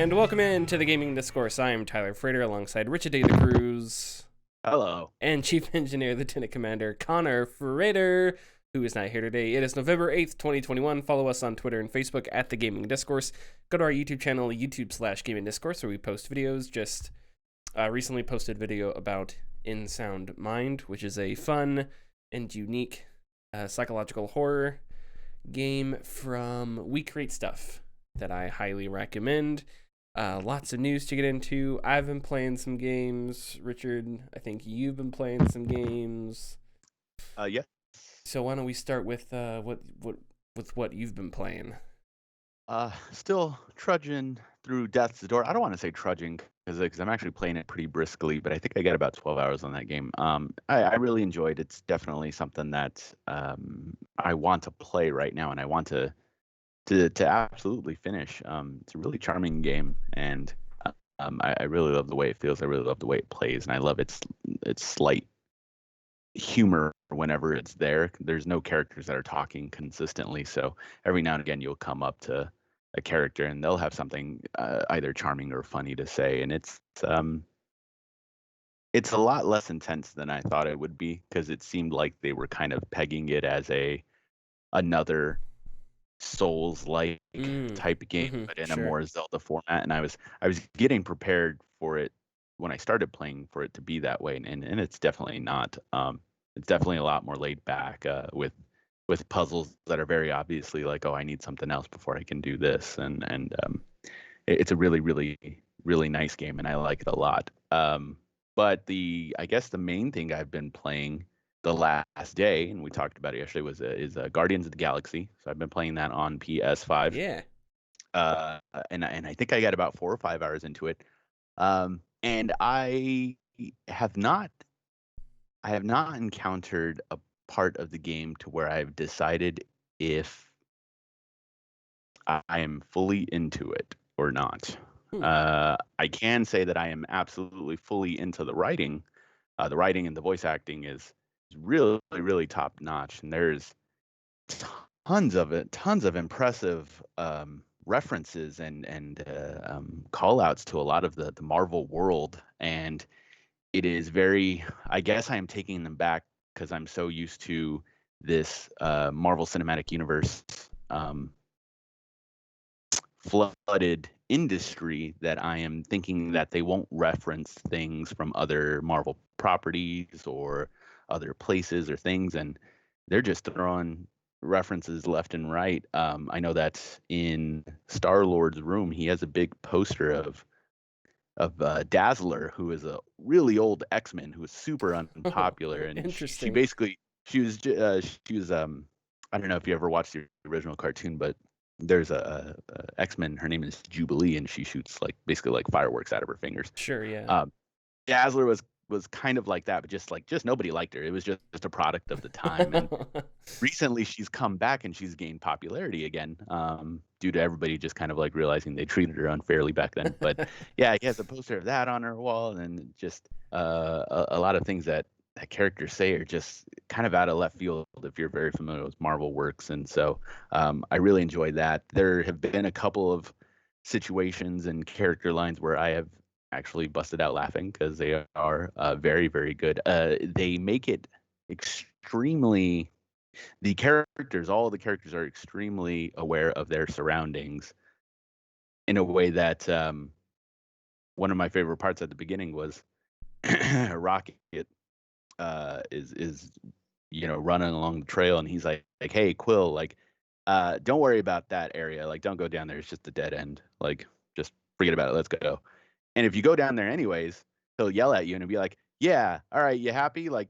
And welcome in to the Gaming Discourse. I am Tyler Frater alongside Richard Data Cruz Hello. and Chief Engineer Lieutenant Commander Connor Frater, who is not here today. It is November 8th, 2021. Follow us on Twitter and Facebook at The Gaming Discourse. Go to our YouTube channel, YouTube/Gaming Discourse, where we post videos. Just recently posted video about In Sound Mind, which is a fun and unique psychological horror game from We Create Stuff that I highly recommend. Lots of news to get into. I've been playing some games. Richard, I think you've been playing some games. Yeah. So why don't we start with what you've been playing? Still trudging through Death's Door. I don't want to say trudging because I'm actually playing it pretty briskly, but I think I got about 12 hours on that game. I really enjoyed it. It's definitely something that I want to play right now, and I want to absolutely finish. It's a really charming game, and I really love the way it feels. I really love the way it plays, and I love its slight humor whenever it's there. There's no characters that are talking consistently, so every now and again you'll come up to a character and they'll have something either charming or funny to say, and it's a lot less intense than I thought it would be, because it seemed like they were kind of pegging it as another Souls-like type game, but in a more Zelda format. And I was getting prepared for it when I started playing for it to be that way, and it's definitely not. It's definitely a lot more laid back with puzzles that are very obviously like, oh, I need something else before I can do this, and it's a really really really nice game, and I like it a lot. But I guess the main thing I've been playing the last day, and we talked about it yesterday, is Guardians of the Galaxy. So I've been playing that on PS5. Yeah. And I think I got about 4 or 5 hours into it. And I have not encountered a part of the game to where I've decided if I am fully into it or not. I can say that I am absolutely fully into the writing. The writing and the voice acting is really, really top notch, and there's tons of impressive references and call outs to a lot of the Marvel world, and it is very, I guess I am taking them back because I'm so used to this Marvel Cinematic Universe flooded industry that I am thinking that they won't reference things from other Marvel properties or other places or things, and they're just throwing references left and right. I know that in Star-Lord's room, he has a big poster of Dazzler, who is a really old X-Men who was super unpopular, and Interesting. she was I don't know if you ever watched the original cartoon, but there's a X-Men. Her name is Jubilee, and she shoots basically like fireworks out of her fingers. Sure, yeah. Dazzler was kind of like that, but just nobody liked her. It was just a product of the time. And recently she's come back and she's gained popularity again, due to everybody just kind of like realizing they treated her unfairly back then. But yeah, he has a poster of that on her wall, and just a lot of things that characters say are just kind of out of left field if you're very familiar with Marvel works. And so I really enjoyed that. There have been a couple of situations and character lines where I have actually busted out laughing because they are very, very good. They make it extremely, all the characters are extremely aware of their surroundings in a way that one of my favorite parts at the beginning was Rocket is running along the trail, and he's like, hey, Quill, like, don't worry about that area, like, don't go down there, it's just a dead end, like, just forget about it, let's go. And if you go down there anyways, he'll yell at you and be like, yeah, all right, you happy? Like,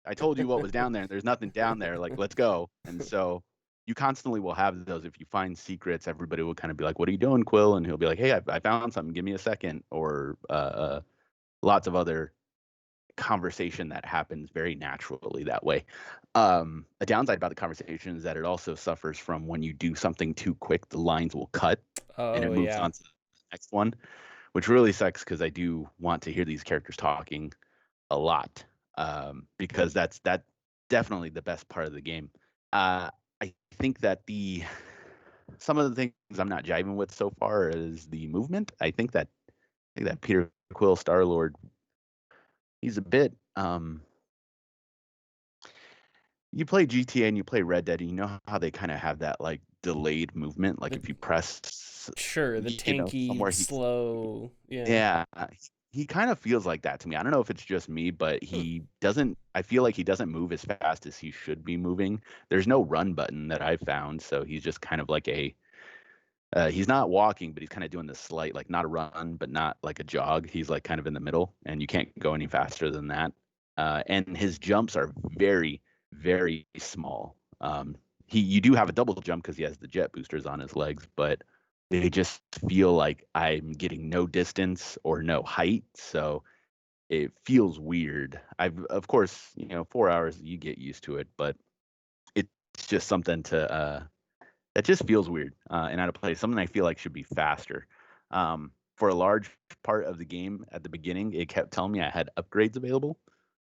I told you what was down there. There's nothing down there. Like, let's go. And so you constantly will have those. If you find secrets, everybody will kind of be like, what are you doing, Quill? And he'll be like, hey, I found something. Give me a second. Or lots of other conversation that happens very naturally that way. A downside about the conversation is that it also suffers from when you do something too quick, the lines will cut and it moves on to the next one, which really sucks because I do want to hear these characters talking a lot, because that's definitely the best part of the game. I think that the some of the things I'm not jiving with so far is the movement. I think that Peter Quill Star Lord, he's a bit. You play GTA and you play Red Dead, and you know how they kind of have that like delayed movement. Like The if you press, sure, the tanky, somewhere slow, yeah. yeah, he kind of feels like that to me. I don't know if it's just me, but Hmm. he doesn't. I feel like he doesn't move as fast as he should be moving. There's no run button that I've found, so he's just kind of like a. He's not walking, but he's kind of doing this slight, like not a run, but not like a jog. He's like kind of in the middle, and you can't go any faster than that. And his jumps are very, very small. You do have a double jump because he has the jet boosters on his legs, but they just feel like I'm getting no distance or no height, so it feels weird. Of course, 4 hours you get used to it, but it's just something to that just feels weird and out of place. Something I feel like should be faster. For a large part of the game at the beginning, it kept telling me I had upgrades available,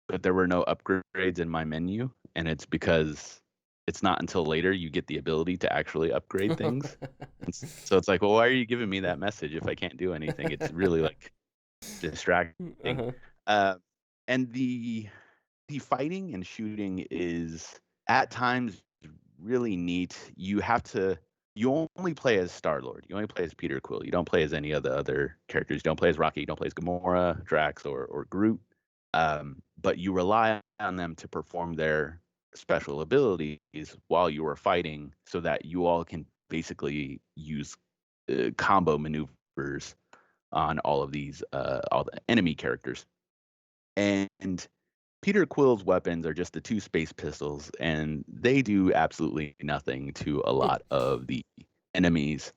but there were no upgrades in my menu, and it's because it's not until later you get the ability to actually upgrade things. So it's like, well, why are you giving me that message if I can't do anything? It's really like distracting. Uh-huh. Uh, and the fighting and shooting is at times really neat. You only play as Star Lord. You only play as Peter Quill. You don't play as any of the other characters. You don't play as Rocky. You don't play as Gamora, Drax, or Groot. But you rely on them to perform their special abilities while you are fighting, so that you all can basically use combo maneuvers on all of these all the enemy characters. And Peter Quill's weapons are just the two space pistols, and they do absolutely nothing to a lot of the enemies.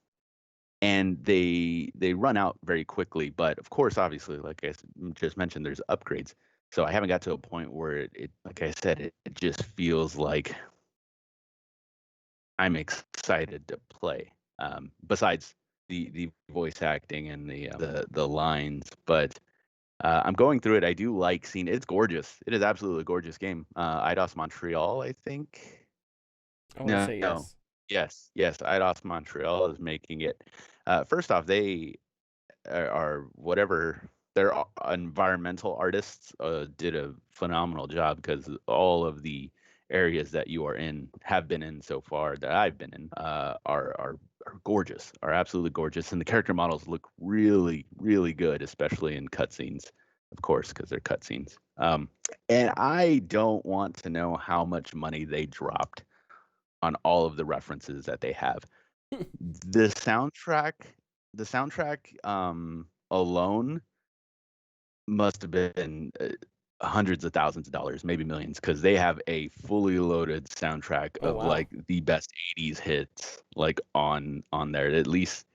And they run out very quickly. But of course, obviously, like I just mentioned, there's upgrades. So I haven't got to a point where it like I said, it just feels like I'm excited to play. Besides the voice acting and the lines, but I'm going through it. I do like seeing it's gorgeous. It is absolutely a gorgeous game. Eidos Montreal, I think. I want to No, say no. yes. Yes. Eidos Montreal is making it. First off, they are whatever their environmental artists did a phenomenal job, because all of the areas that you are in have been in so far that I've been in are gorgeous, are absolutely gorgeous, and the character models look really really good, especially in cutscenes, of course, because they're cutscenes. And I don't want to know how much money they dropped on all of the references that they have. The soundtrack, alone must have been hundreds of thousands of dollars, maybe millions, because they have a fully loaded soundtrack Oh of wow. like the best 80s hits, like on there, at least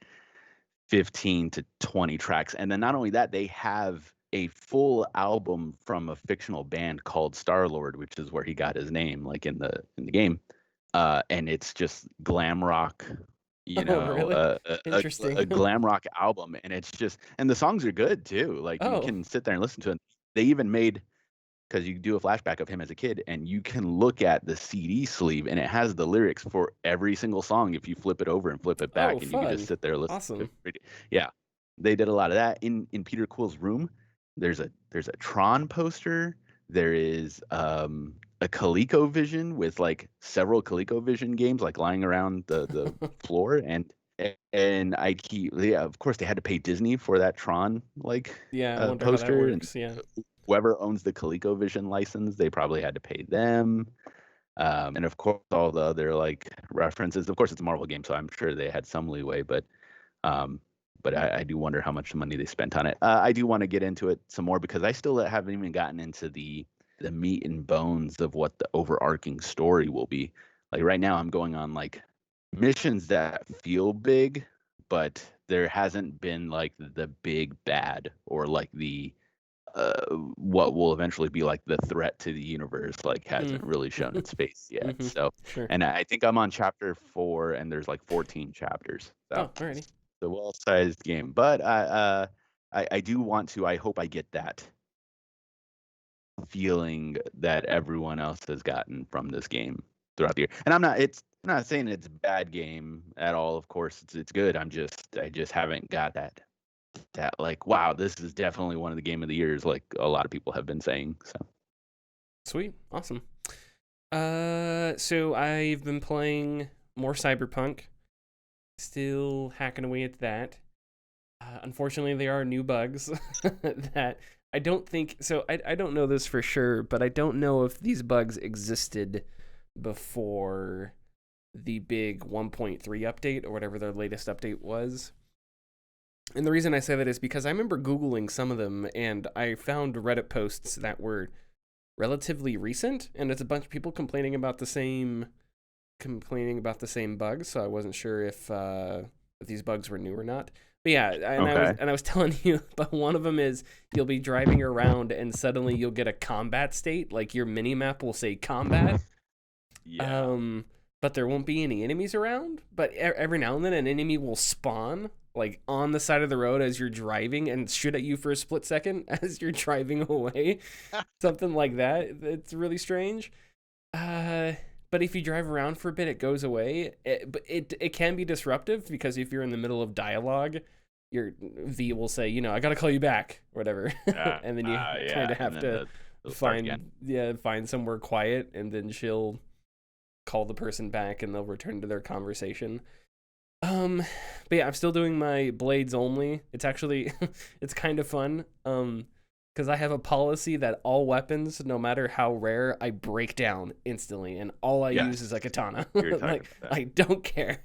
15 to 20 tracks. And then not only that, they have a full album from a fictional band called Star Lord, which is where he got his name, like in the game. And it's just glam rock, Oh really? a Interesting. glam rock album, and it's just, and the songs are good too. Like you Oh. can sit there and listen to it. They even made, because you do a flashback of him as a kid, and you can look at the CD sleeve, and it has the lyrics for every single song if you flip it over and flip it Oh, back, and you can just fun. sit there and listen to Awesome. it. Yeah, they did a lot of that in Peter Quill's room. There's a Tron poster. There is a ColecoVision with like several ColecoVision games like lying around the floor, and I keep, yeah, of course they had to pay Disney for that Tron like Yeah, I wonder how that poster, and works. Yeah. whoever owns the ColecoVision license, they probably had to pay them. And of course, all the other like references. Of course, it's a Marvel game, so I'm sure they had some leeway. Um, but I do wonder how much money they spent on it. I do want to get into it some more, because I still haven't even gotten into the meat and bones of what the overarching story will be. Like right now, I'm going on like missions that feel big, but there hasn't been like the big bad, or like the what will eventually be like the threat to the universe, like Mm. hasn't really shown its face yet. Mm-hmm. So, Sure. and I think I'm on chapter 4, and there's like 14 chapters. So Oh, alrighty. it's a well-sized game, but I do want to. I hope I get that feeling that everyone else has gotten from this game throughout the year. And I'm not. It's I'm not saying it's a bad game at all. Of course, it's good. I just haven't got that like, wow, this is definitely one of the game of the years, like a lot of people have been saying. So Sweet, awesome. So I've been playing more Cyberpunk, still hacking away at that. Unfortunately, there are new bugs that I don't think. So I don't know this for sure, but I don't know if these bugs existed before the big 1.3 update or whatever their latest update was. And the reason I say that is because I remember Googling some of them and I found Reddit posts that were relatively recent, and it's a bunch of people complaining about the same bugs. So I wasn't sure if these bugs were new or not. But yeah, I was telling you, but one of them is you'll be driving around and suddenly you'll get a combat state, like your mini map will say combat. yeah. But there won't be any enemies around. But every now and then an enemy will spawn like on the side of the road as you're driving and shoot at you for a split second as you're driving away. Something like that. It's really strange. But if you drive around for a bit, it goes away. But it can be disruptive because if you're in the middle of dialogue, your V will say, I got to call you back, or whatever. And then you kind of have to find somewhere quiet, and then she'll call the person back and they'll return to their conversation. But yeah, I'm still doing my blades only. It's actually, it's kind of fun. Because I have a policy that all weapons, no matter how rare, I break down instantly, and all I use is a katana. Like, I don't care.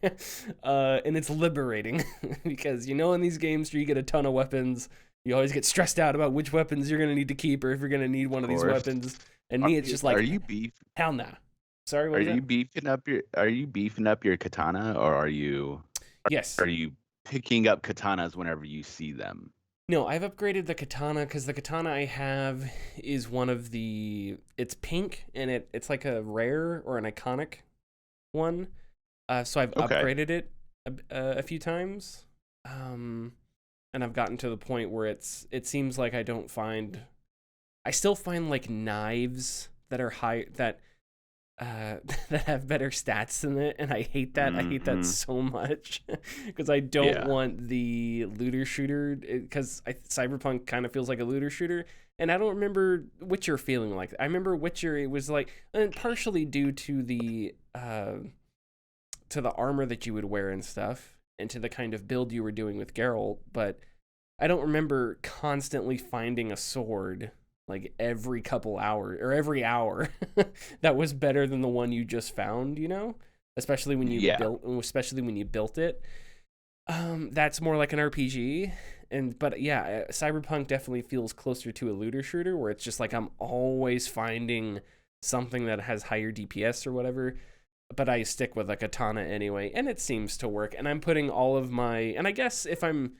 And it's liberating because in these games where you get a ton of weapons, you always get stressed out about which weapons you're gonna need to keep or if you're gonna need one of these weapons. And me, it's just like, are you beef? Hell nah. Sorry, what Are you beefing up your katana, or are you? Yes. Are you picking up katanas whenever you see them? No, I've upgraded the katana because the katana I have is one of it's pink and it's like a rare or an iconic one. So I've upgraded it a few times. And I've gotten to the point where it seems like I still find like knives that are high, that have better stats than it, and I hate that. I hate that so much because I don't want the looter shooter, because Cyberpunk kind of feels like a looter shooter, and I don't remember Witcher feeling like that. I remember Witcher, it was like, and partially due to the armor that you would wear and stuff, and to the kind of build you were doing with Geralt, but I don't remember constantly finding a sword like every couple hours or every hour that was better than the one you just found, especially when you built it. That's more like an RPG. But yeah, Cyberpunk definitely feels closer to a looter shooter where it's just like I'm always finding something that has higher DPS or whatever, but I stick with a katana anyway, and it seems to work. And I'm putting all of and I guess if I'm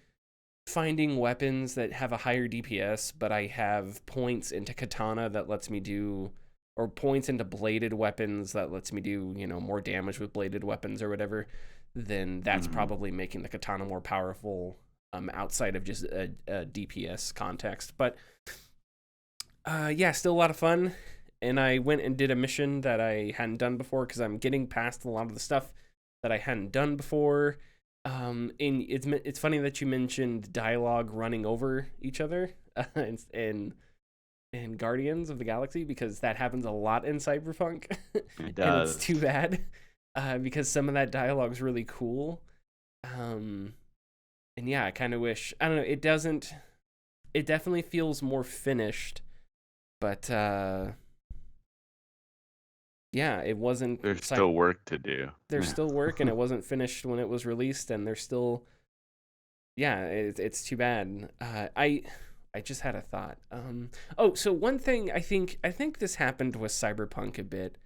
finding weapons that have a higher DPS, but I have points into katana that lets me do, or points into bladed weapons that lets me do, more damage with bladed weapons or whatever, then that's probably making the katana more powerful, outside of just a DPS context. But yeah, still a lot of fun. And I went and did a mission that I hadn't done before because I'm getting past a lot of the stuff that I hadn't done before. And it's funny that you mentioned dialogue running over each other in Guardians of the Galaxy, because that happens a lot in Cyberpunk. It does. And it's too bad because some of that dialogue is really cool. And yeah, I kind of wish, I don't know, it definitely feels more finished, but yeah, it wasn't. There's still work to do. There's still work, and it wasn't finished when it was released, and there's still. Yeah, it's too bad. I just had a thought. So one thing I think this happened with Cyberpunk a bit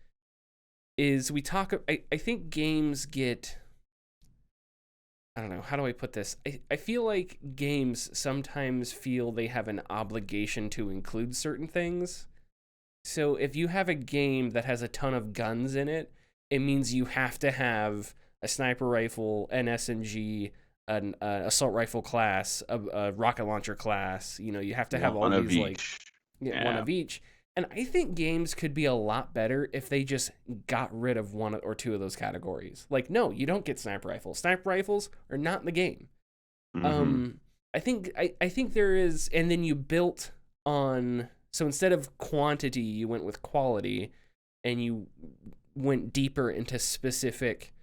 is I think games get. I don't know, how do I put this? I feel like games sometimes feel they have an obligation to include certain things. So if you have a game that has a ton of guns in it, it means you have to have a sniper rifle, an SMG, an assault rifle class, a rocket launcher class. You have to have all these, like, one of each. And I think games could be a lot better if they just got rid of one or two of those categories. Like, no, you don't get sniper rifles. Sniper rifles are not in the game. I think there is, and then you built on. So instead of quantity, you went with quality, and you went deeper into specific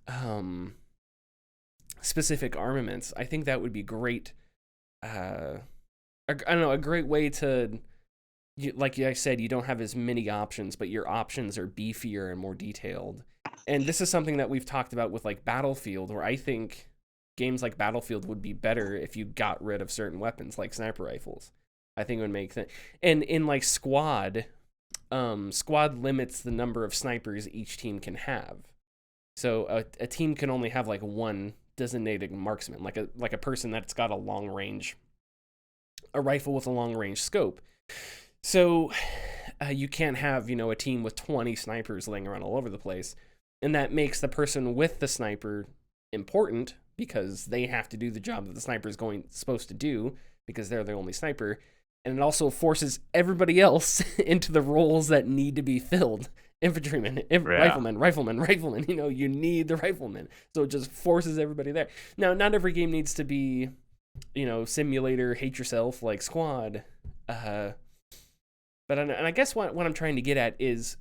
armaments. I think that would be great. I don't know, a great way to. Like I said, you don't have as many options, but your options are beefier and more detailed. And this is something that we've talked about with like Battlefield, where I think games like Battlefield would be better if you got rid of certain weapons like sniper rifles. I think it would make sense. And in like Squad limits the number of snipers each team can have. So a team can only have like one designated marksman, like a person that's got a rifle with a long range scope. So you can't have, a team with 20 snipers laying around all over the place. And that makes the person with the sniper important because they have to do the job that the sniper is supposed to do because they're the only sniper. And it also forces everybody else into the roles that need to be filled. Infantryman, rifleman, you need the rifleman. So it just forces everybody there. Now, not every game needs to be, simulator, hate yourself like Squad. But I guess what I'm trying to get at is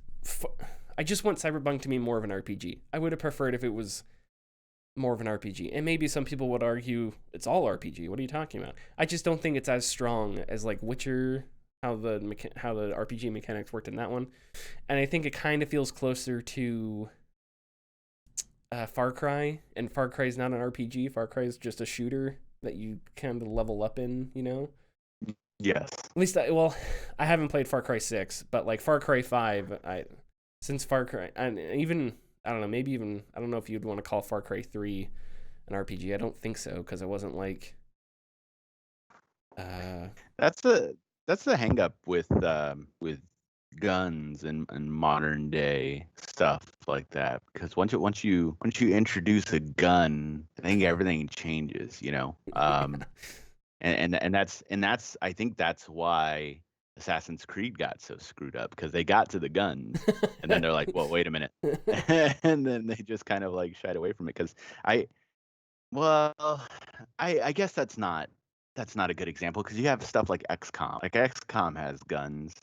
I just want Cyberpunk to be more of an RPG. I would have preferred if it was more of an RPG. And maybe some people would argue it's all RPG. What are you talking about? I just don't think it's as strong as like Witcher, how the RPG mechanics worked in that one. And I think it kind of feels closer to Far Cry. And Far Cry is not an RPG. Far Cry is just a shooter that you kind of level up in, Yes. At least, I haven't played Far Cry 6, but like Far Cry 5, since Far Cry, and even, I don't know, maybe even, I don't know if you'd want to call Far Cry 3 an RPG. I don't think so, because it wasn't like... That's the hang up with guns and modern day stuff like that, because once you introduce a gun, I think everything changes, And that's I think that's why Assassin's Creed got so screwed up, because they got to the guns and then they're like, well, wait a minute. And then they just kind of like shied away from it, because I guess that's not a good example, because you have stuff like XCOM. Like XCOM has guns,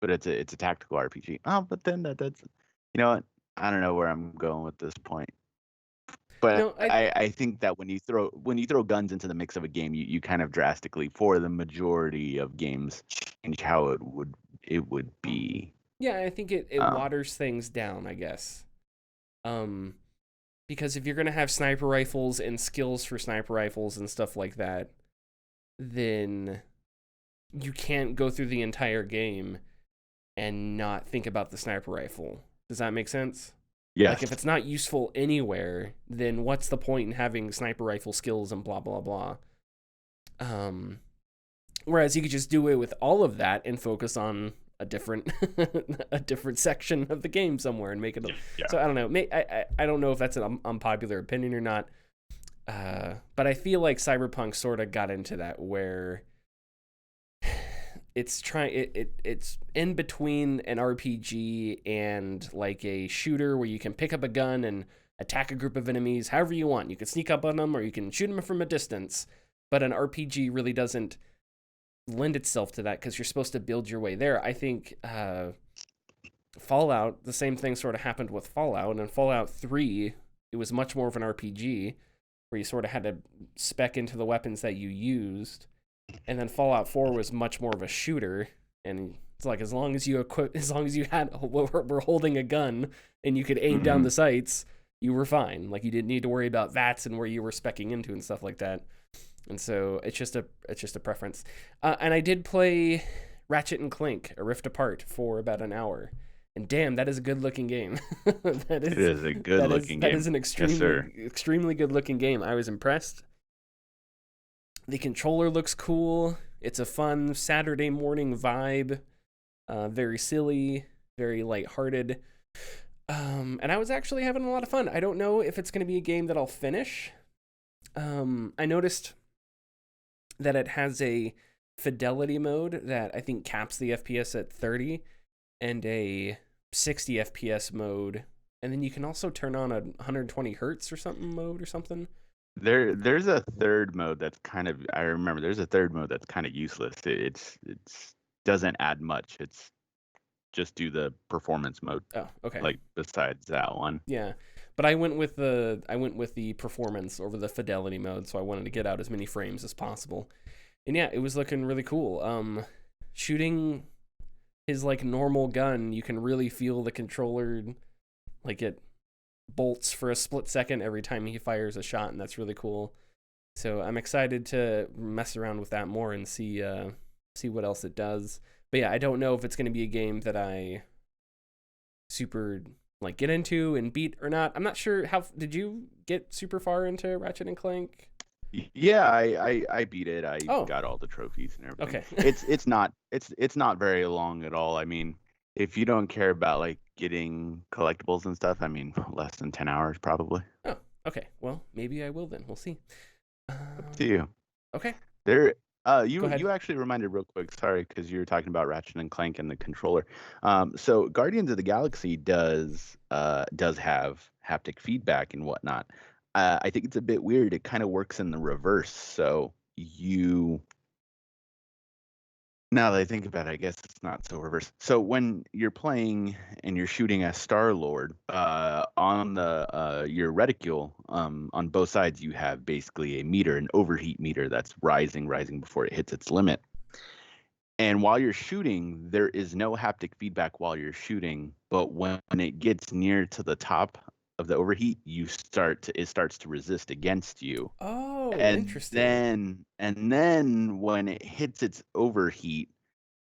but it's a tactical RPG. Oh, but then that's what? I don't know where I'm going with this point. But no, I think that when you throw guns into the mix of a game, you kind of drastically, for the majority of games, change how it would be. Yeah, I think it waters things down, I guess. Because if you're gonna have sniper rifles and skills for sniper rifles and stuff like that, then you can't go through the entire game and not think about the sniper rifle. Does that make sense? Yeah. Like, if it's not useful anywhere, then what's the point in having sniper rifle skills and blah, blah, blah? Whereas you could just do away with all of that and focus on a different section of the game somewhere and make it. Yeah. So I don't know. I don't know if that's an unpopular opinion or not. But I feel like Cyberpunk sort of got into that, where it's in between an RPG and like a shooter where you can pick up a gun and attack a group of enemies however you want. You can sneak up on them or you can shoot them from a distance. But an RPG really doesn't lend itself to that, because you're supposed to build your way there. I think Fallout, the same thing sort of happened with Fallout. And in Fallout 3, it was much more of an RPG where you sort of had to spec into the weapons that you used. And then Fallout 4 was much more of a shooter, and it's like as long as you were holding a gun and you could aim down the sights, you were fine. Like, you didn't need to worry about VATS and where you were speccing into and stuff like that. And so it's just a preference. And I did play Ratchet and Clank: A Rift Apart for about an hour. And damn, that is a good-looking game. It is a good-looking game. That is an extremely good-looking game. I was impressed. The controller looks cool. It's a fun Saturday morning vibe. Very silly, very lighthearted. And I was actually having a lot of fun. I don't know if it's going to be a game that I'll finish. I noticed that it has a fidelity mode that I think caps the FPS at 30 and a 60 FPS mode. And then you can also turn on a 120 hertz or something mode or something. There's a third mode that's kind of, I remember there's a third mode that's kind of useless. It's doesn't add much. It's just do the performance mode. Oh, okay. Like besides that one. Yeah. But I went with the performance over the fidelity mode, so I wanted to get out as many frames as possible. And yeah, it was looking really cool. Shooting his like normal gun, you can really feel the controller, like it bolts for a split second every time he fires a shot, and that's really cool. So I'm excited to mess around with that more and see what else it does. But yeah, I don't know if it's going to be a game that I super like get into and beat or not. I'm not sure. How did you get super far into Ratchet and Clank? Yeah, I beat it. I got all the trophies and everything. Okay. it's not very long at all. I mean, if you don't care about like getting collectibles and stuff, I mean, less than 10 hours probably. Oh, okay. Well, maybe I will then. We'll see. Up to you. Okay. You actually reminded real quick, sorry, because you were talking about Ratchet and Clank and the controller. So Guardians of the Galaxy does have haptic feedback and whatnot. I think it's a bit weird. It kind of works in the reverse. So now that I think about it, I guess it's not so reverse. So when you're playing and you're shooting a Star-Lord, on your reticule, on both sides you have basically a meter, an overheat meter that's rising before it hits its limit. And while you're shooting, there is no haptic feedback while you're shooting, but when it gets near to the top of the overheat, it starts to resist against you. Oh, interesting. And then when it hits its overheat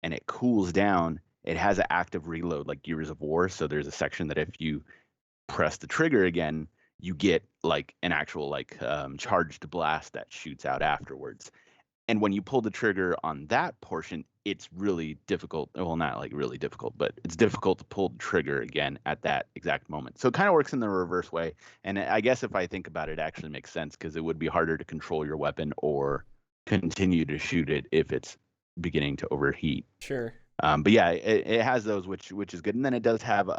and it cools down, it has an active reload like Gears of War. So there's a section that if you press the trigger again, you get like an actual like charged blast that shoots out afterwards. And when you pull the trigger on that portion, it's really difficult. Well, not like really difficult, but it's difficult to pull the trigger again at that exact moment. So it kind of works in the reverse way. And I guess if I think about it, it actually makes sense because it would be harder to control your weapon or continue to shoot it if it's beginning to overheat. Sure. But yeah, it has those, which is good. And then it does have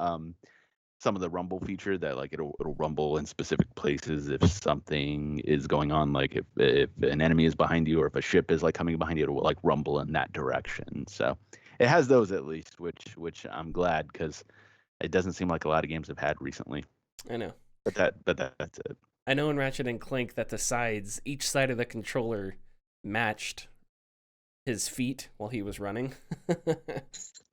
some of the rumble feature that like it'll rumble in specific places if something is going on, like if an enemy is behind you or if a ship is like coming behind you, it'll like rumble in that direction. So it has those at least, which I'm glad because it doesn't seem like a lot of games have had recently. I know. But that's it. I know in Ratchet and Clank that each side of the controller matched his feet while he was running.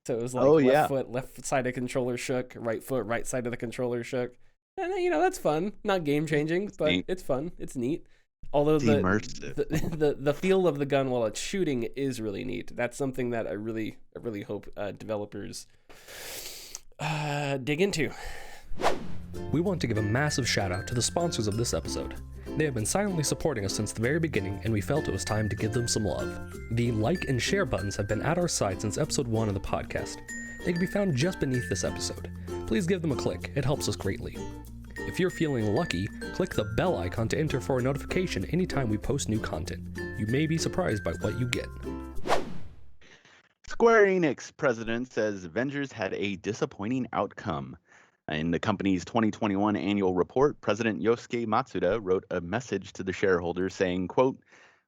So it was like left side of the controller shook, right foot, right side of the controller shook. And that's fun. Not game changing, but it's fun. It's neat. Although the feel of the gun while it's shooting is really neat. That's something that I really hope developers dig into. We want to give a massive shout out to the sponsors of this episode. They have been silently supporting us since the very beginning, and we felt it was time to give them some love. The like and share buttons have been at our side since episode 1 of the podcast. They can be found just beneath this episode. Please give them a click, it helps us greatly. If you're feeling lucky, click the bell icon to enter for a notification anytime we post new content. You may be surprised by what you get. Square Enix president says Avengers had a disappointing outcome. In the company's 2021 annual report, President Yosuke Matsuda wrote a message to the shareholders saying, quote,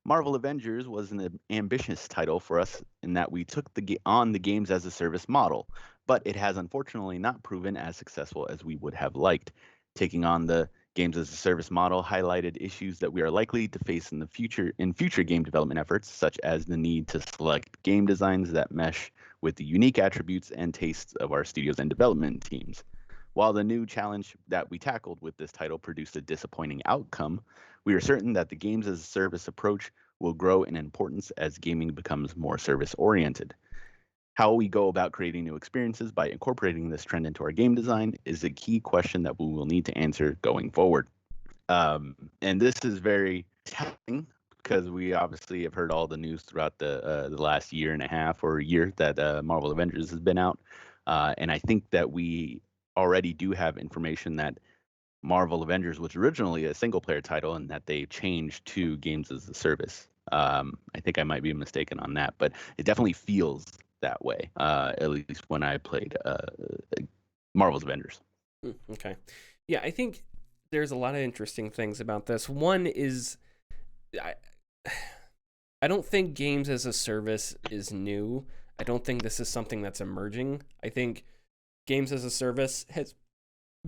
Marvel Avengers was an ambitious title for us in that we took on the games as a service model, but it has unfortunately not proven as successful as we would have liked. Taking on the games as a service model highlighted issues that we are likely to face in future game development efforts, such as the need to select game designs that mesh with the unique attributes and tastes of our studios and development teams. While the new challenge that we tackled with this title produced a disappointing outcome, we are certain that the games as a service approach will grow in importance as gaming becomes more service-oriented. How we go about creating new experiences by incorporating this trend into our game design is a key question that we will need to answer going forward. And this is very telling because we obviously have heard all the news throughout the last year and a half or year that Marvel Avengers has been out. And I think that we already do have information that Marvel Avengers was originally a single player title and that they changed to games as a service. I think I might be mistaken on that, but it definitely feels that way. At least when I played Marvel's Avengers. Okay. Yeah, I think there's a lot of interesting things about this. One is I don't think games as a service is new. I don't think this is something that's emerging. I think games as a service has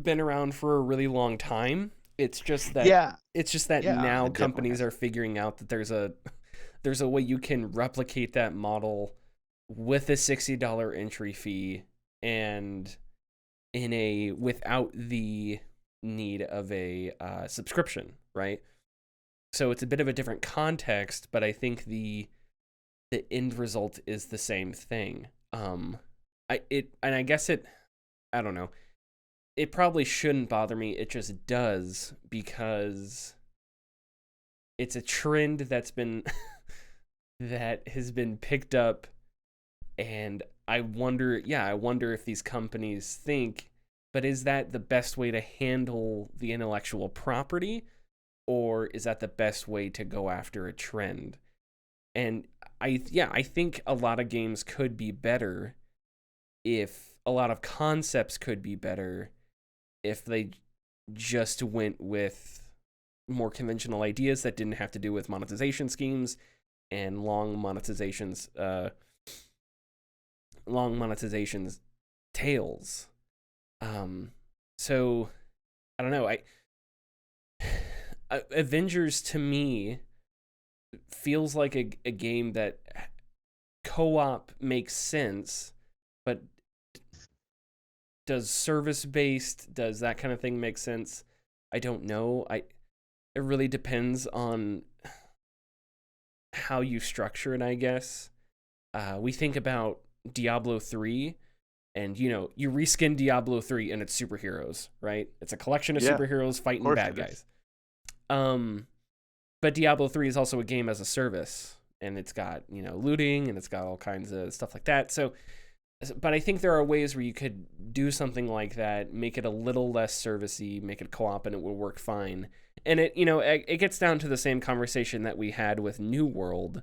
been around for a really long time. It's just that now companies are figuring out that there's a way you can replicate that model with a $60 entry fee and without the need of a subscription, right? So it's a bit of a different context, but I think the end result is the same thing. I don't know. It probably shouldn't bother me. It just does, because it's a trend that's been that has been picked up, and I wonder if these companies think, but is that the best way to handle the intellectual property, or is that the best way to go after a trend? And I think a lot of games could be better, if a lot of concepts could be better if they just went with more conventional ideas that didn't have to do with monetization schemes and long monetizations tails. So I don't know. Avengers to me feels like a game that co-op makes sense, but does service-based, does that kind of thing make sense? I don't know. It really depends on how you structure it, I guess. We think about Diablo 3, and you reskin Diablo 3 and it's superheroes, right? It's a collection of superheroes fighting bad guys. But Diablo 3 is also a game as a service, and it's got, looting, and it's got all kinds of stuff like that. So, but I think there are ways where you could do something like that, make it a little less servicey, make it co-op, and it will work fine. And it gets down to the same conversation that we had with New World.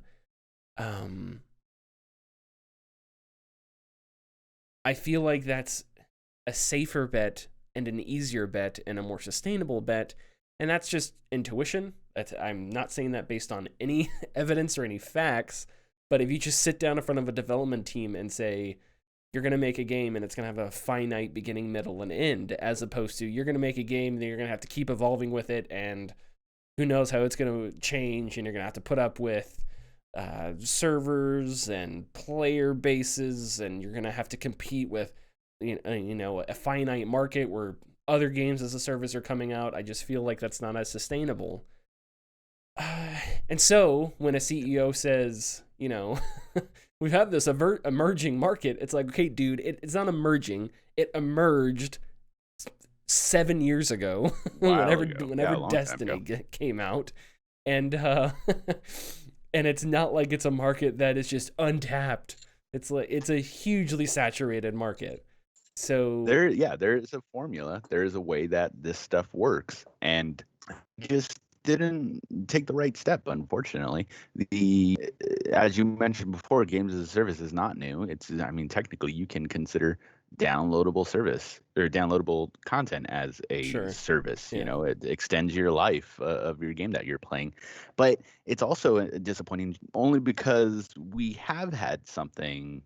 I feel like that's a safer bet and an easier bet and a more sustainable bet, and that's just intuition. I'm not saying that based on any evidence or any facts, but if you just sit down in front of a development team and say, you're going to make a game and it's going to have a finite beginning, middle, and end, as opposed to you're going to make a game and you're going to have to keep evolving with it, and who knows how it's going to change, and you're going to have to put up with servers and player bases, and you're going to have to compete with a finite market where other games as a service are coming out. I just feel like that's not as sustainable. And so when a CEO says, we've had this emerging market, it's like, okay, dude, it's not emerging. It emerged 7 years ago, whenever Destiny came out, and and it's not like it's a market that is just untapped. It's like it's a hugely saturated market. So there is a formula. There is a way that this stuff works, and just didn't take the right step, unfortunately. As you mentioned before, games as a service is not new. Technically you can consider downloadable service or downloadable content as a service. Yeah. It extends your life of your game that you're playing. But it's also disappointing only because we have had something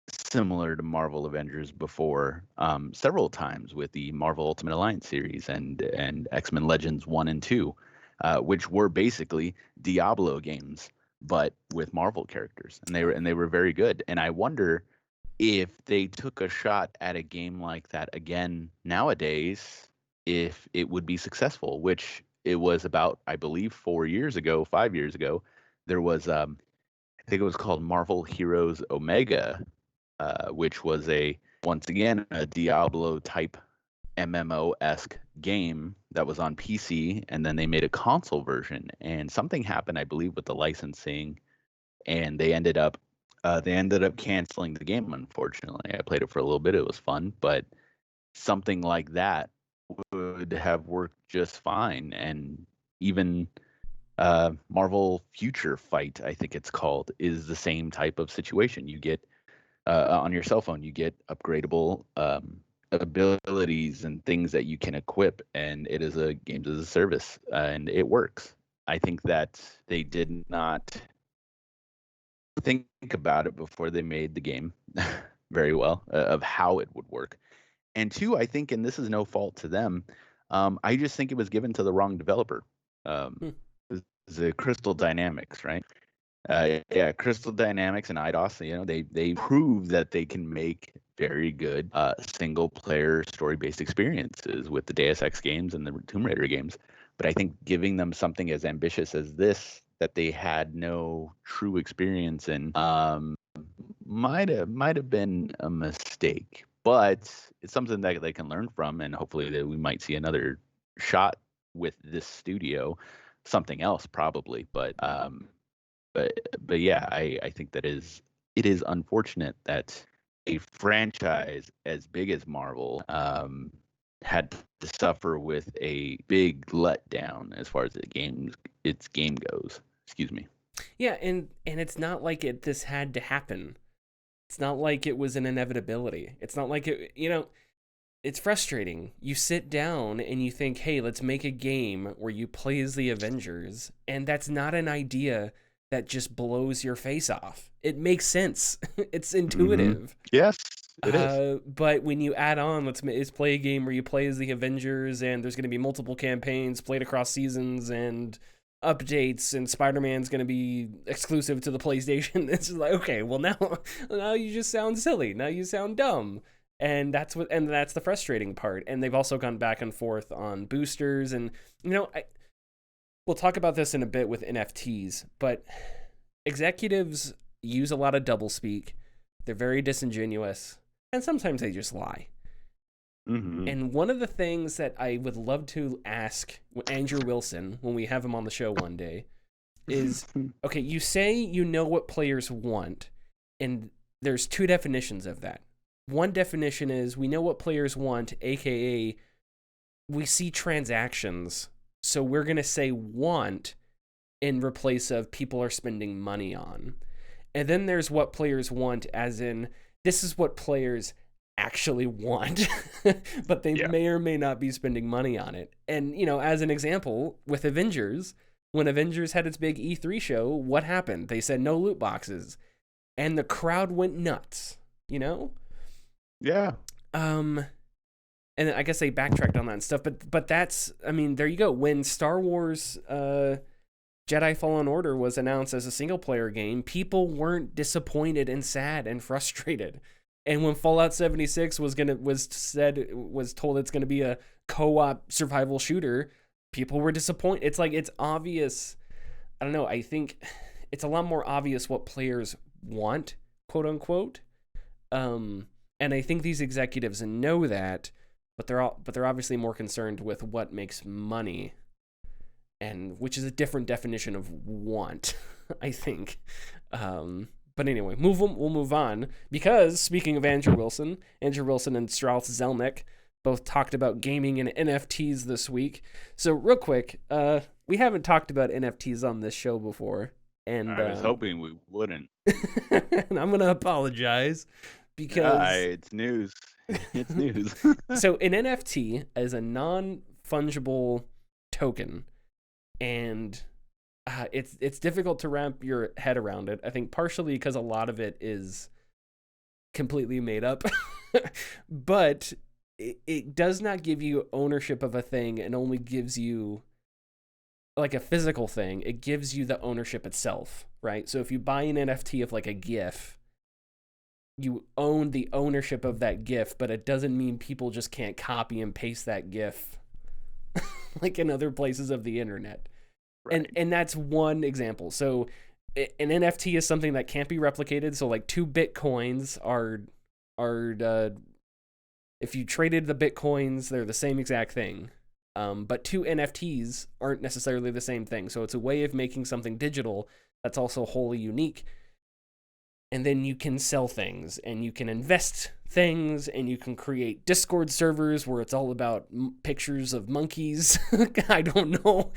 similar to Marvel Avengers before, several times, with the Marvel Ultimate Alliance series and X-Men Legends 1 and 2, which were basically Diablo games but with Marvel characters, and they were very good. And I wonder if they took a shot at a game like that again nowadays, if it would be successful, which it was about, I believe, 5 years ago, there was I think it was called Marvel Heroes Omega, which was once again a Diablo type MMO-esque game that was on PC, and then they made a console version, and something happened, I believe, with the licensing, and they ended up canceling the game, unfortunately. I played it for a little bit. It was fun, but something like that would have worked just fine. And even Marvel Future Fight, I think it's called, is the same type of situation. You get on your cell phone, you get upgradable abilities and things that you can equip, and it is a games as a service, and it works. I think that they did not think about it before they made the game very well, of how it would work. And two, I think, and this is no fault to them, I just think it was given to the wrong developer. Hmm. The Crystal Dynamics, right? Yeah, Crystal Dynamics and IDOS, they prove that they can make very good single player story based experiences with the Deus Ex games and the Tomb Raider games. But I think giving them something as ambitious as this that they had no true experience in might have been a mistake. But it's something that they can learn from, and hopefully that we might see another shot with this studio, something else probably. But yeah, I think that it is unfortunate that a franchise as big as Marvel had to suffer with a big letdown as far as its game goes. Excuse me. Yeah, and it's not like this had to happen. It's not like it was an inevitability. It's not like it, it's frustrating. You sit down and you think, hey, let's make a game where you play as the Avengers, and that's not an idea that just blows your face off. It makes sense. It's intuitive. Yes, it is. But when you add on, let's play a game where you play as the Avengers, and there's going to be multiple campaigns played across seasons and updates, and Spider-Man's going to be exclusive to the PlayStation. It's like, okay, well now you just sound silly. Now you sound dumb. And that's the frustrating part. And they've also gone back and forth on boosters, and we'll talk about this in a bit with NFTs, but executives use a lot of doublespeak. They're very disingenuous, and sometimes they just lie. Mm-hmm. And one of the things that I would love to ask Andrew Wilson when we have him on the show one day is, okay, you say you know what players want, and there's two definitions of that. One definition is we know what players want, aka we see transactions, so we're going to say want in replace of people are spending money on. And then there's what players want, as in this is what players actually want, but they may or may not be spending money on it. And, as an example, with Avengers, when Avengers had its big E3 show, what happened? They said no loot boxes, and the crowd went nuts, Yeah. And I guess they backtracked on that and stuff, but that's, there you go. When Star Wars Jedi Fallen Order was announced as a single player game, people weren't disappointed and sad and frustrated. And when Fallout 76 was told it's gonna be a co-op survival shooter, people were disappointed. It's like, it's obvious. I don't know. I think it's a lot more obvious what players want, quote unquote. And I think these executives know that, but they're obviously more concerned with what makes money, and which is a different definition of want, I think. But anyway, we'll move on, because speaking of Andrew Wilson and Strauss Zelnick both talked about gaming and NFTs this week. So real quick, we haven't talked about NFTs on this show before, and I was hoping we wouldn't. and I'm gonna apologize because it's news. It's news. So an NFT is a non-fungible token, and it's difficult to wrap your head around it. I think partially because a lot of it is completely made up, but it does not give you ownership of a thing, and only gives you like a physical thing. It gives you the ownership itself, right? So if you buy an NFT of like a GIF, you own the ownership of that GIF, but it doesn't mean people just can't copy and paste that GIF like in other places of the internet. Right. And that's one example. So an NFT is something that can't be replicated. So like 2 Bitcoins are if you traded the Bitcoins, they're the same exact thing. But 2 NFTs aren't necessarily the same thing. So it's a way of making something digital that's also wholly unique. and then you can sell things, and you can invest things, and you can create Discord servers where it's all about pictures of monkeys. I don't know,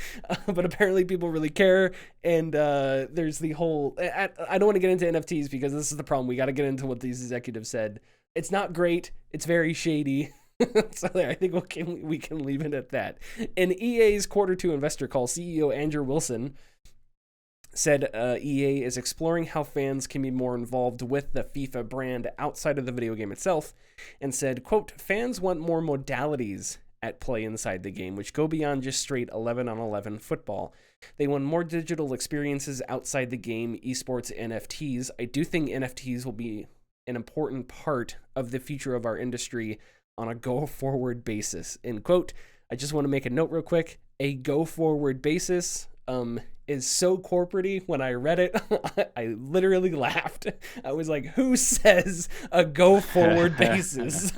but apparently people really care. And there's the whole, I don't want to get into NFTs because this is the problem. We got to get into what these executives said. It's not great. It's very shady. So there, I think we can leave it at that. In EA's Q2 investor call, CEO Andrew Wilson said EA is exploring how fans can be more involved with the FIFA brand outside of the video game itself, and said, quote, fans want more modalities at play inside the game, which go beyond just straight 11-on-11 football. They want more digital experiences outside the game, esports, NFTs. I do think NFTs will be an important part of the future of our industry on a go-forward basis, end quote. I just want to make a note real quick. A go-forward basis is so corporate-y. When I read it, I literally laughed. I was like, who says a go-forward basis?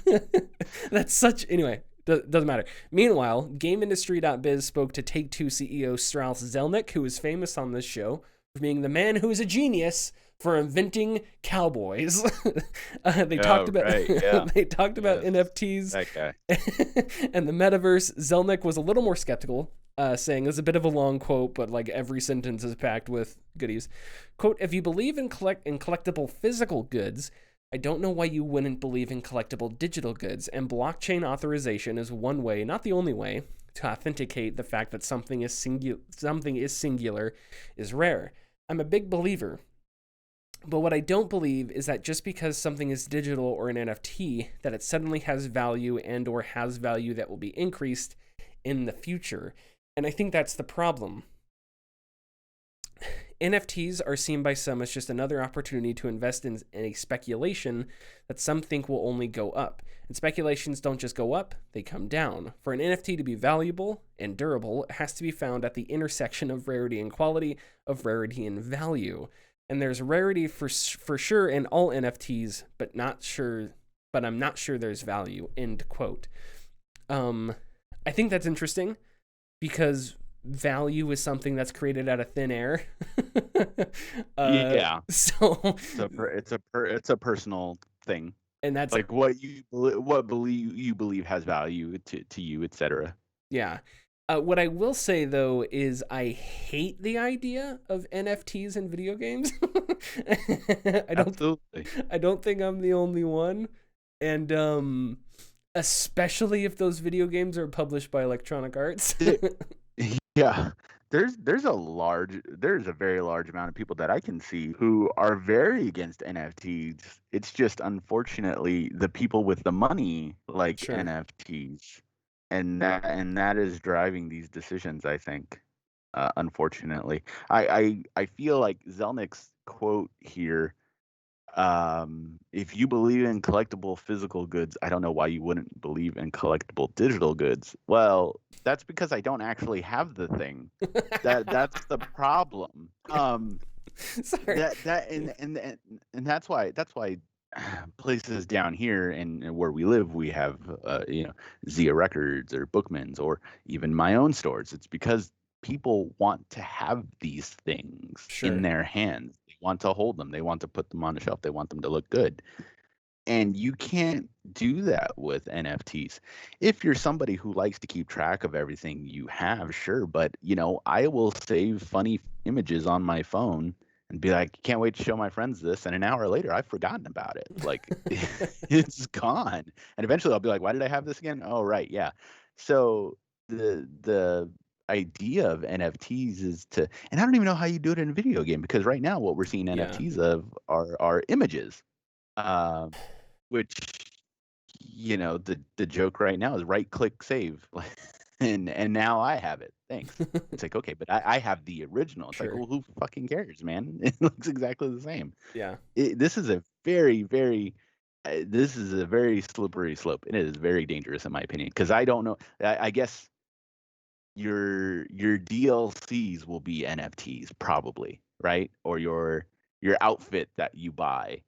That's such... Anyway, doesn't matter. Meanwhile, GameIndustry.biz spoke to Take-Two CEO Strauss Zelnick, who is famous on this show for being the man who is a genius for inventing cowboys. They talked about NFTs That guy. and the metaverse. Zelnick was a little more skeptical, saying, it's a bit of a long quote, but like every sentence is packed with goodies. Quote, if you believe in collectible physical goods, I don't know why you wouldn't believe in collectible digital goods, and blockchain authorization is one way, not the only way, to authenticate the fact that something is singular is rare. I'm a big believer. But what I don't believe is that just because something is digital or an NFT, that it suddenly has value and or has value that will be increased in the future. And I think that's the problem. NFTs are seen by some as just another opportunity to invest in a speculation that some think will only go up. And speculations don't just go up, they come down. For an NFT to be valuable and durable, it has to be found at the intersection of rarity and quality, of rarity and value. And there's rarity for sure in all NFTs, but I'm not sure there's value, end quote. I think that's interesting because value is something that's created out of thin air. Yeah. So it's a personal thing, and that's like what you believe has value to you, etc. Yeah. What I will say, though, is I hate the idea of NFTs in video games. Absolutely. I don't think I'm the only one. And especially if those video games are published by Electronic Arts. Yeah. There's a very large amount of people that I can see who are very against NFTs. It's just unfortunately the people with the money like Sure. NFTs. And that is driving these decisions, I think. Unfortunately, I feel like Zelnick's quote here. If you believe in collectible physical goods, I don't know why you wouldn't believe in collectible digital goods. Well, that's because I don't actually have the thing. That's the problem. Sorry. And that's why places down here and where we live, we have Zia Records or Bookman's or even my own stores. It's because people want to have these things in their hands. They want to hold them. They want to put them on the shelf. They want them to look good. And you can't do that with NFTs. If you're somebody who likes to keep track of everything you have, sure. But, I will save funny images on my phone and be like, can't wait to show my friends this. And an hour later, I've forgotten about it. Like, it's gone. And eventually I'll be like, why did I have this again? Oh, right. Yeah. So the idea of NFTs is and I don't even know how you do it in a video game, because right now what we're seeing NFTs of are images, which, the joke right now is right click save. And now I have it. Thanks. It's like, okay, but I have the original. It's like, well, who fucking cares, man? It looks exactly the same. Yeah. This is a very, very, this is a very slippery slope. And it is very dangerous, in my opinion, because I don't know. I guess your DLCs will be NFTs, probably, right? Or your outfit that you buy,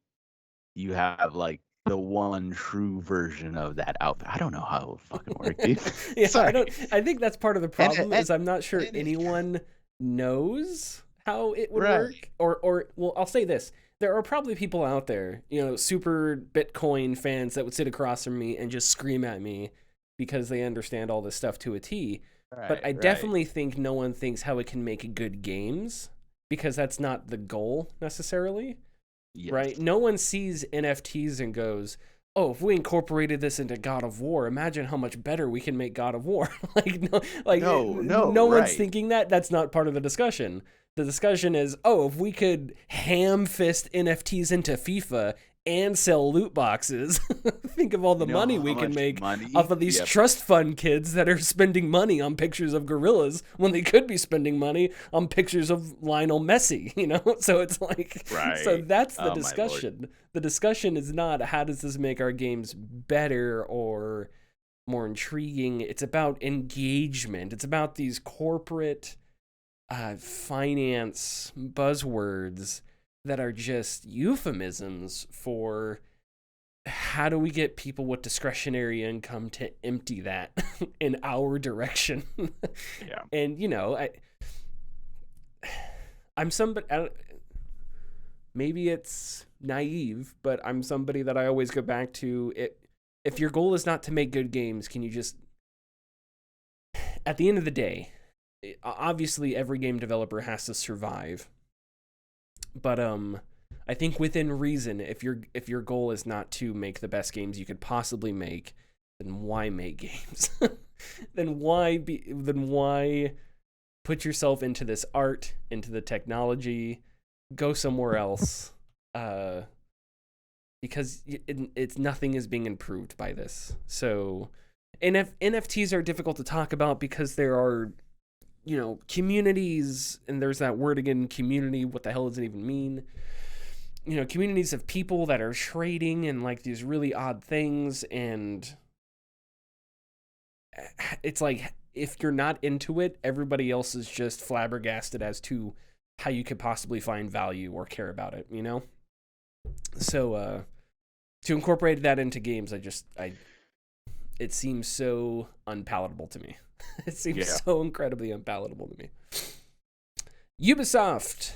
you have like the one true version of that outfit. I don't know how it will fucking work, dude. Yeah, Sorry. I think that's part of the problem is I'm not sure anyone knows how it would work. Or well, I'll say this. there are probably people out there, super Bitcoin fans that would sit across from me and just scream at me because they understand all this stuff to a T. But I definitely think no one thinks how it can make good games, because that's not the goal necessarily, right? No one sees NFTs and goes, oh, if we incorporated this into God of War, imagine how much better we can make God of War. No one's thinking that. That's not part of the discussion. The discussion is, oh, if we could ham fist NFTs into FIFA and sell loot boxes, think of all the money we can make off of these trust fund kids that are spending money on pictures of gorillas when they could be spending money on pictures of Lionel Messi, So it's like, so that's the discussion. The discussion is not how does this make our games better or more intriguing. It's about engagement. It's about these corporate finance buzzwords that are just euphemisms for how do we get people with discretionary income to empty that in our direction. And I'm somebody, maybe it's naive, but I'm somebody that I always go back to it. If your goal is not to make good games, can you just, at the end of the day, obviously every game developer has to survive. But I think within reason, if your goal is not to make the best games you could possibly make, then why make games? then why put yourself into this art, into the technology, go somewhere else? Because it's nothing is being improved by this. So, NFTs are difficult to talk about because there are, communities, and there's that word again, community. What the hell does it even mean? Communities of people that are trading and like these really odd things, and it's like if you're not into it, everybody else is just flabbergasted as to how you could possibly find value or care about it, So to incorporate that into games, it seems so unpalatable to me. It seems so incredibly unpalatable to me. Ubisoft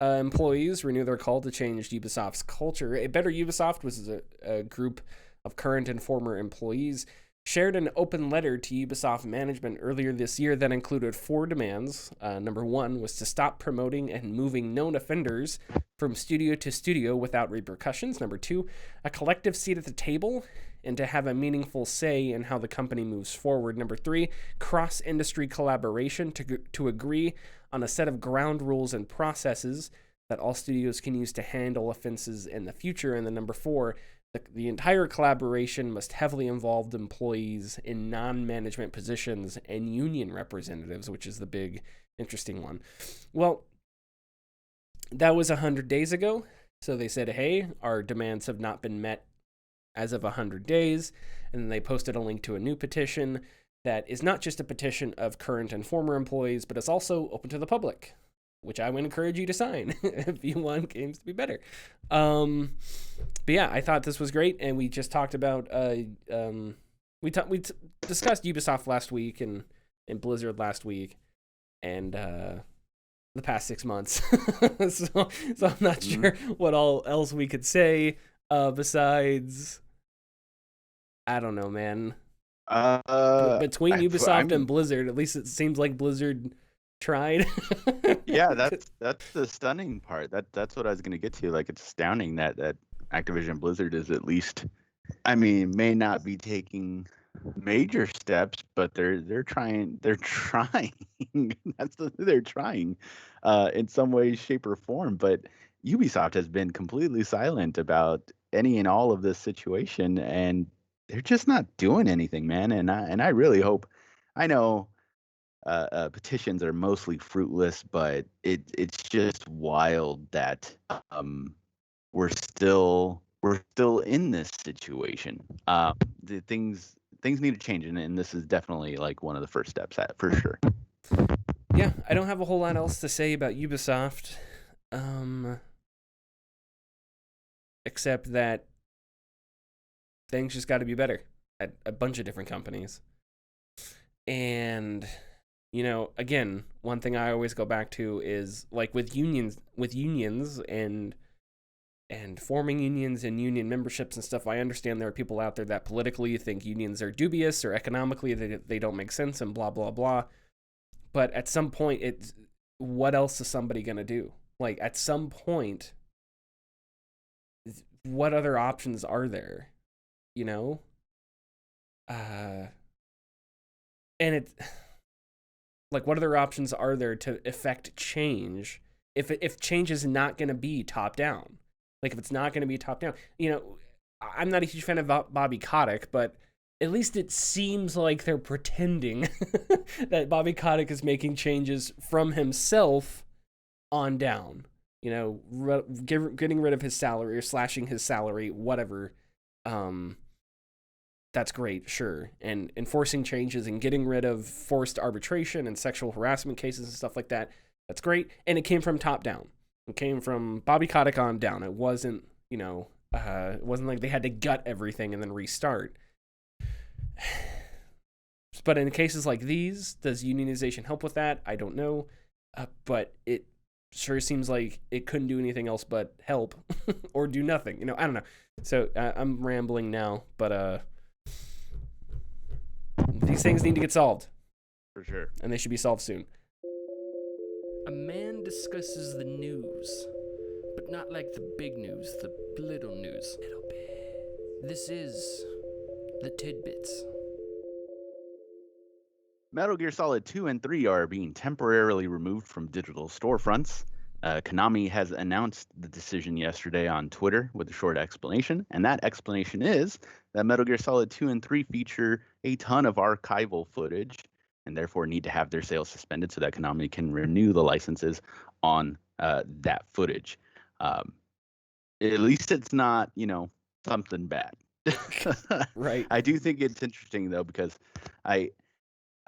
employees renew their call to change Ubisoft's culture. A Better Ubisoft was a group of current and former employees shared an open letter to Ubisoft management earlier this year that included 4 demands. Number 1 was to stop promoting and moving known offenders from studio to studio without repercussions. Number 2, a collective seat at the table and to have a meaningful say in how the company moves forward. Number 3, cross-industry collaboration to agree on a set of ground rules and processes that all studios can use to handle offenses in the future. And then number 4, the entire collaboration must heavily involve employees in non-management positions and union representatives, which is the big, interesting one. Well, that was 100 days ago. So they said, hey, our demands have not been met as of 100 days. And then they posted a link to a new petition that is not just a petition of current and former employees, but it's also open to the public, which I would encourage you to sign if you want games to be better. But yeah, I thought this was great, and we just talked about we discussed Ubisoft last week and Blizzard last week, and the past 6 months. so I'm not sure what all else we could say besides, I don't know, man. Between Ubisoft and Blizzard, at least it seems like Blizzard tried. Yeah, that's the stunning part. That's what I was going to get to. Like, it's astounding that Activision Blizzard is at least, may not be taking major steps, but they're trying. They're trying. They're trying in some way, shape, or form. But Ubisoft has been completely silent about any and all of this situation, and they're just not doing anything, man. And I really hope. I know petitions are mostly fruitless, but it's just wild that we're still in this situation. The things need to change, and this is definitely like one of the first steps for sure. Yeah, I don't have a whole lot else to say about Ubisoft, except that things just got to be better at a bunch of different companies. And again, one thing I always go back to is like with unions and and forming unions and union memberships and stuff. I understand there are people out there that politically think unions are dubious or economically they don't make sense and blah, blah, blah. But at some point, what else is somebody going to do? Like, at some point, what other options are there? You know? And like, what other options are there to effect change if change is not going to be top down? Like, if it's not going to be top down, you know, I'm not a huge fan of Bobby Kotick, but at least it seems like they're pretending that Bobby Kotick is making changes from himself on down. You know, getting rid of his salary or slashing his salary, whatever. That's great, sure. And enforcing changes and getting rid of forced arbitration and sexual harassment cases and stuff like that. That's great. And it came from top down. It came from Bobby Kotick on down. It wasn't, you know, it wasn't like they had to gut everything and then restart. But in cases like these, does unionization help with that? I don't know. But it sure seems like it couldn't do anything else but help or do nothing. You know, I don't know. So I'm rambling now, but these things need to get solved. For sure. And they should be solved soon. A man discusses the news, but not like the big news, the little news. Little bit. This is the Tidbits. Metal Gear Solid 2 and 3 are being temporarily removed from digital storefronts. Konami has announced the decision yesterday on Twitter with a short explanation, and that explanation is that Metal Gear Solid 2 and 3 feature a ton of archival footage and therefore need to have their sales suspended so that Konami can renew the licenses on that footage. At least it's not, you know, something bad. Right. I do think it's interesting, though, because I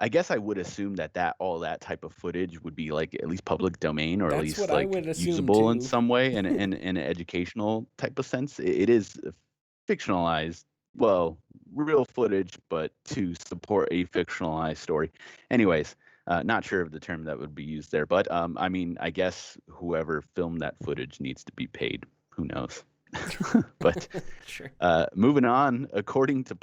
guess I would assume that all that type of footage would be like at least public domain or That's at least what I like would assume usable in too. some way in an educational type of sense. It is fictionalized, well, real footage, but to support a fictionalized story. Anyways, not sure of the term that would be used there, but I mean, I guess whoever filmed that footage needs to be paid. Who knows? But Sure. moving on, according to a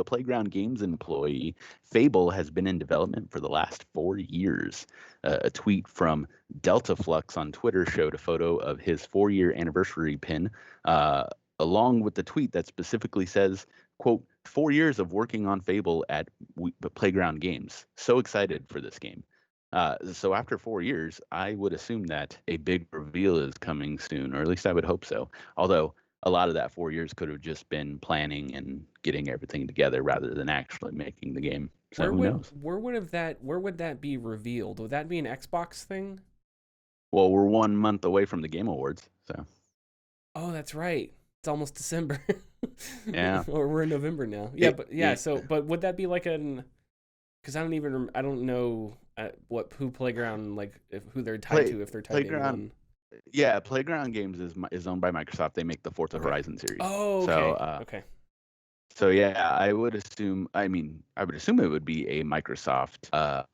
Playground Games employee, Fable has been in development for the last 4 years. A tweet from Delta Flux on Twitter showed a photo of his 4-year anniversary pin, along with the tweet that specifically says, quote, 4 years of working on Fable at Playground Games. So excited for this game. So after 4 years, I would assume that a big reveal is coming soon, or at least I would hope so. Although a lot of that 4 years could have just been planning and getting everything together rather than actually making the game. So who knows? Where would that be revealed? Would that be an Xbox thing? Well, we're 1 month away from the Game Awards, so. Oh, that's right. It's almost December. Yeah. Or we're in November now. Yeah, but would that be like because I don't know who Playground, like who they're tied to, if they're tied to anyone. Yeah, Playground Games is owned by Microsoft. They make the Forza Horizon series. Oh, okay. So, okay. So yeah, I would assume it would be a Microsoft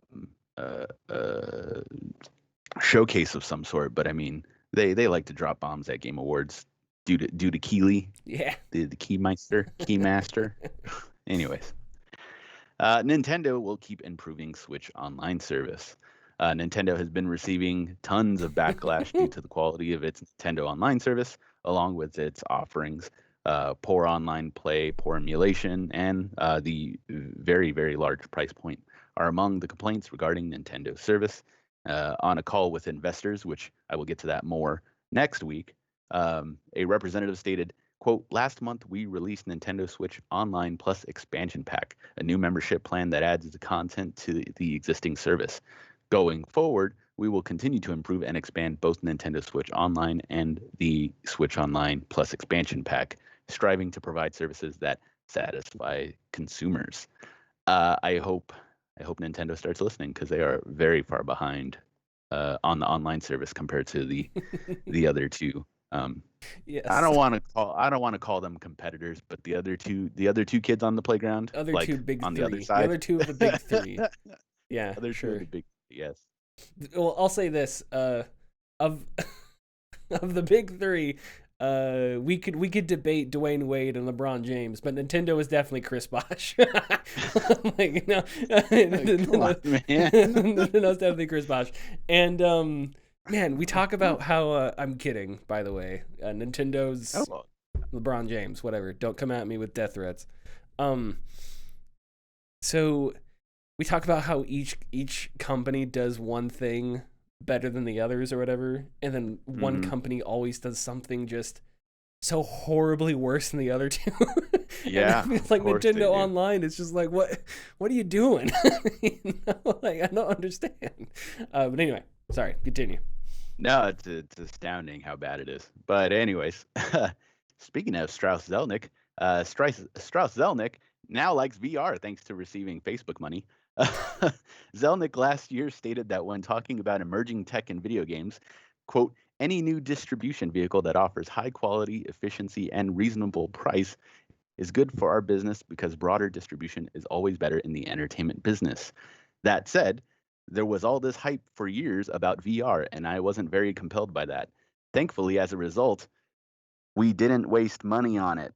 showcase of some sort. But I mean, they like to drop bombs at Game Awards due to Keighley. Yeah. The Keymaster. Anyways. Nintendo will keep improving Switch Online service. Nintendo has been receiving tons of backlash due to the quality of its Nintendo Online service, along with its offerings. Poor online play, poor emulation, and the very, very large price point are among the complaints regarding Nintendo service. On a call with investors, which I will get to that more next week, a representative stated, quote, last month we released Nintendo Switch Online Plus Expansion Pack, a new membership plan that adds the content to the existing service. Going forward, we will continue to improve and expand both Nintendo Switch Online and the Switch Online Plus Expansion Pack, striving to provide services that satisfy consumers. I hope Nintendo starts listening, because they are very far behind on the online service compared to the other two. Yes. I don't want to call them competitors, but the other two kids on the playground, Other like, two big on three. the other side, The other two of the big three. Yeah, other sure. two of the big, yes. Well, I'll say this: of of the big three, we could debate Dwayne Wade and LeBron James, but Nintendo is definitely Chris Bosh. Like, no, Come on, man. Nintendo's definitely Chris Bosh. And man, we talk about how I'm kidding, by the way. Nintendo's LeBron James, whatever. Don't come at me with death threats. So we talk about how each company does one thing better than the others or whatever, and then one company always does something just so horribly worse than the other two. Yeah, it's like Nintendo Online is just like, what are you doing? Like, I don't understand. But anyway, sorry, continue. No, it's astounding how bad it is. But anyways, speaking of Strauss Zelnick, Strauss Zelnick now likes VR thanks to receiving Facebook money. Zelnick last year stated that when talking about emerging tech in video games, quote, any new distribution vehicle that offers high quality, efficiency, and reasonable price is good for our business because broader distribution is always better in the entertainment business. That said, there was all this hype for years about VR, and I wasn't very compelled by that. Thankfully, as a result, we didn't waste money on it.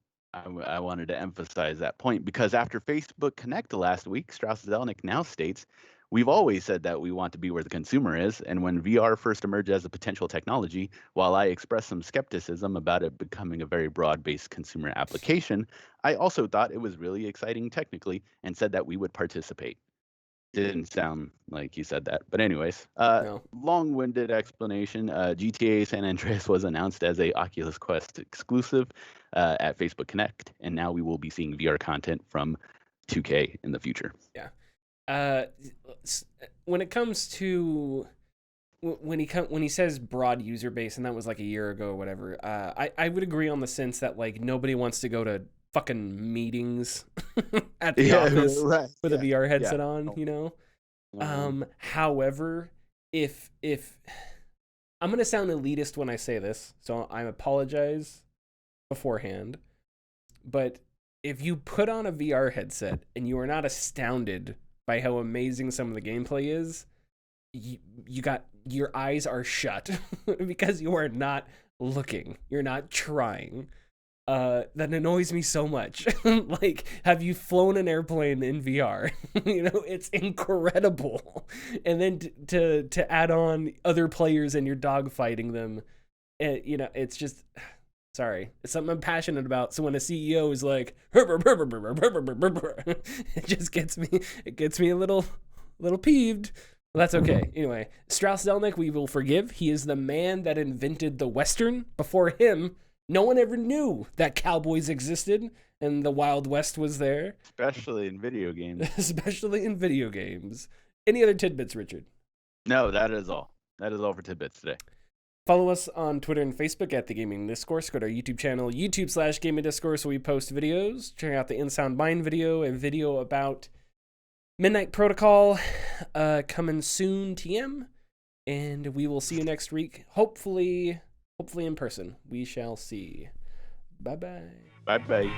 I wanted to emphasize that point because after Facebook Connect last week, Strauss Zelnick now states, we've always said that we want to be where the consumer is, and when VR first emerged as a potential technology, while I expressed some skepticism about it becoming a very broad-based consumer application, I also thought it was really exciting technically and said that we would participate. Didn't sound like he said that, but anyways, No. long-winded explanation. GTA San Andreas was announced as a Oculus Quest exclusive at Facebook Connect, and now we will be seeing VR content from 2K in the future. Yeah. When it comes to when he says broad user base, and that was like a year ago or whatever, I would agree on the sense that like nobody wants to go to fucking meetings at the office with a VR headset on, you know. However, if I'm gonna sound elitist when I say this, so I apologize beforehand, but if you put on a VR headset and you are not astounded by how amazing some of the gameplay is, you got your eyes are shut because you are not looking, you're not trying. That annoys me so much. Like, have you flown an airplane in VR? You know, it's incredible. And then to add on other players and you're dogfighting them, you know, it's just, sorry, it's something I'm passionate about. So when a CEO is like, it just gets me a little peeved. Well, that's okay. Anyway, Strauss Zelnick, we will forgive. He is the man that invented the Western. Before him, no one ever knew that cowboys existed and the Wild West was there. Especially in video games. Especially in video games. Any other tidbits, Richard? No, that is all. That is all for tidbits today. Follow us on Twitter and Facebook at The Gaming Discourse. Go to our YouTube channel, YouTube/Gaming Discourse, where we post videos. Check out the InSound Mind video, a video about Midnight Protocol coming soon, TM. And we will see you next week. Hopefully in person. We shall see. Bye-bye. Bye-bye.